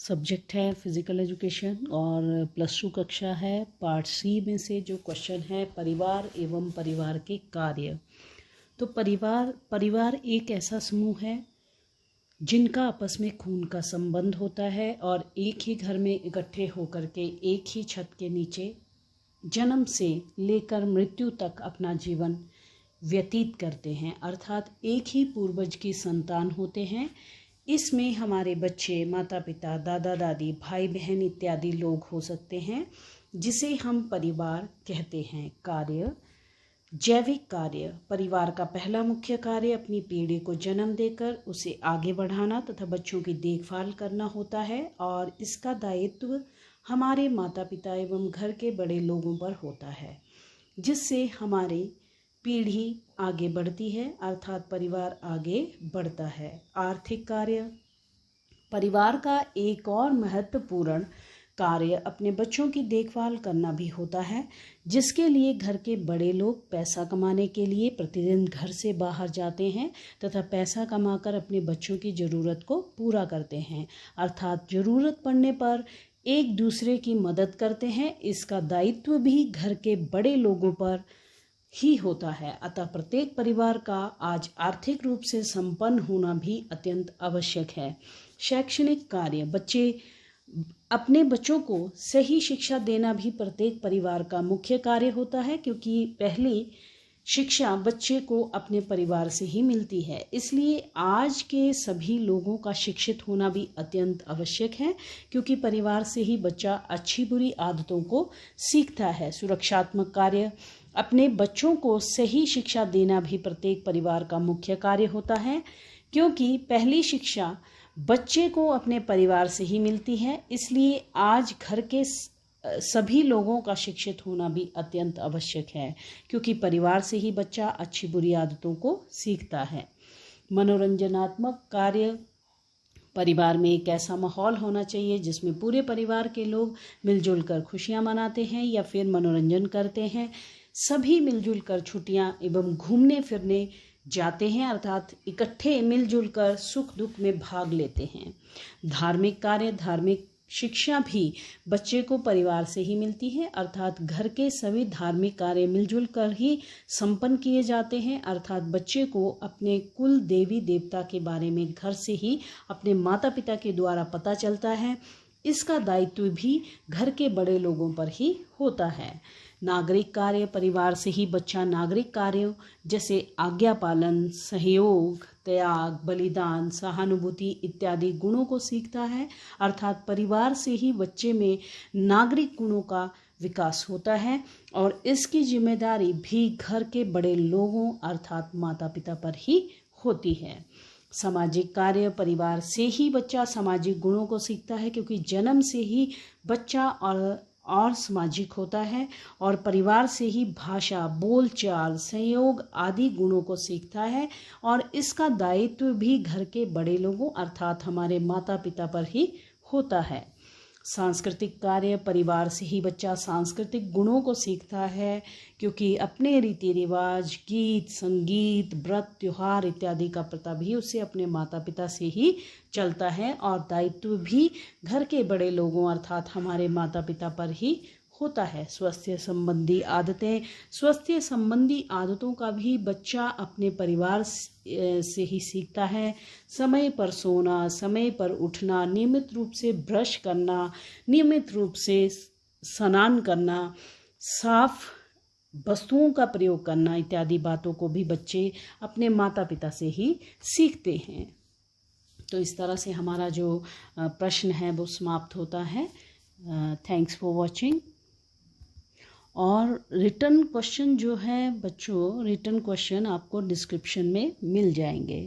Subject है physical education और +2 कक्षा है। पार्ट सी में से जो क्वेश्चन है परिवार एवं परिवार के कार्य। तो परिवार एक ऐसा समूह है जिनका आपस में खून का संबंध होता है और एक ही घर में इकट्ठे होकर के एक ही छत के नीचे जन्म से लेकर मृत्यु तक अपना जीवन व्यतीत करते हैं, अर्थात एक ही पूर्वज की संतान होते हैं। इसमें हमारे बच्चे, माता पिता, दादा दादी, भाई बहन इत्यादि लोग हो सकते हैं, जिसे हम परिवार कहते हैं। कार्य, जैविक कार्य। परिवार का पहला मुख्य कार्य अपनी पीढ़ी को जन्म देकर उसे आगे बढ़ाना तथा बच्चों की देखभाल करना होता है और इसका दायित्व हमारे माता पिता एवं घर के बड़े लोगों पर होता है, जिससे हमारी पीढ़ी आगे बढ़ती है, अर्थात परिवार आगे बढ़ता है। आर्थिक कार्य। परिवार का एक और महत्वपूर्ण कार्य अपने बच्चों की देखभाल करना भी होता है, जिसके लिए घर के बड़े लोग पैसा कमाने के लिए प्रतिदिन घर से बाहर जाते हैं तथा पैसा कमाकर अपने बच्चों की ज़रूरत को पूरा करते हैं, अर्थात ज़रूरत पड़ने पर एक दूसरे की मदद करते हैं। इसका दायित्व भी घर के बड़े लोगों पर ही होता है। अतः प्रत्येक परिवार का आज आर्थिक रूप से संपन्न होना भी अत्यंत आवश्यक है। शैक्षणिक कार्य। अपने बच्चों को सही शिक्षा देना भी प्रत्येक परिवार का मुख्य कार्य होता है, क्योंकि पहली शिक्षा बच्चे को अपने परिवार से ही मिलती है। इसलिए आज के सभी लोगों का शिक्षित होना भी अत्यंत आवश्यक है, क्योंकि परिवार से ही बच्चा अच्छी बुरी आदतों को सीखता है। सुरक्षात्मक कार्य। अपने बच्चों को सही शिक्षा देना भी प्रत्येक परिवार का मुख्य कार्य होता है, क्योंकि पहली शिक्षा बच्चे को अपने परिवार से ही मिलती है। इसलिए आज घर के सभी लोगों का शिक्षित होना भी अत्यंत आवश्यक है, क्योंकि परिवार से ही बच्चा अच्छी बुरी आदतों को सीखता है। मनोरंजनात्मक कार्य। परिवार में एक ऐसा माहौल होना चाहिए जिसमें पूरे परिवार के लोग मिलजुल कर खुशियां मनाते हैं या फिर मनोरंजन करते हैं। सभी मिलजुल कर छुट्टियां एवं घूमने फिरने जाते हैं, अर्थात इकट्ठे मिलजुल कर सुख दुख में भाग लेते हैं। धार्मिक कार्य। धार्मिक शिक्षा भी बच्चे को परिवार से ही मिलती है, अर्थात घर के सभी धार्मिक कार्य मिलजुल कर ही संपन्न किए जाते हैं, अर्थात बच्चे को अपने कुल देवी देवता के बारे में घर से ही अपने माता पिता के द्वारा पता चलता है। इसका दायित्व भी घर के बड़े लोगों पर ही होता है। नागरिक कार्य। परिवार से ही बच्चा नागरिक कार्यों जैसे आज्ञा पालन, सहयोग, त्याग, बलिदान, सहानुभूति इत्यादि गुणों को सीखता है, अर्थात परिवार से ही बच्चे में नागरिक गुणों का विकास होता है और इसकी जिम्मेदारी भी घर के बड़े लोगों अर्थात माता पिता पर ही होती है। सामाजिक कार्य। परिवार से ही बच्चा सामाजिक गुणों को सीखता है, क्योंकि जन्म से ही बच्चा और सामाजिक होता है और परिवार से ही भाषा, बोलचाल, संयोग आदि गुणों को सीखता है और इसका दायित्व भी घर के बड़े लोगों अर्थात हमारे माता पिता पर ही होता है। सांस्कृतिक कार्य। परिवार से ही बच्चा सांस्कृतिक गुणों को सीखता है, क्योंकि अपने रीति रिवाज, गीत, संगीत, व्रत, त्योहार इत्यादि का पता भी उसे अपने माता पिता से ही चलता है और दायित्व भी घर के बड़े लोगों अर्थात हमारे माता पिता पर ही होता है। स्वास्थ्य संबंधी आदतें। स्वास्थ्य संबंधी आदतों का भी बच्चा अपने परिवार से ही सीखता है। समय पर सोना, समय पर उठना, नियमित रूप से ब्रश करना, नियमित रूप से स्नान करना, साफ वस्तुओं का प्रयोग करना इत्यादि बातों को भी बच्चे अपने माता पिता से ही सीखते हैं। तो इस तरह से हमारा जो प्रश्न है वो समाप्त होता है। Thanks for watching. और रिटर्न क्वेश्चन जो है बच्चों, रिटर्न क्वेश्चन आपको डिस्क्रिप्शन में मिल जाएंगे।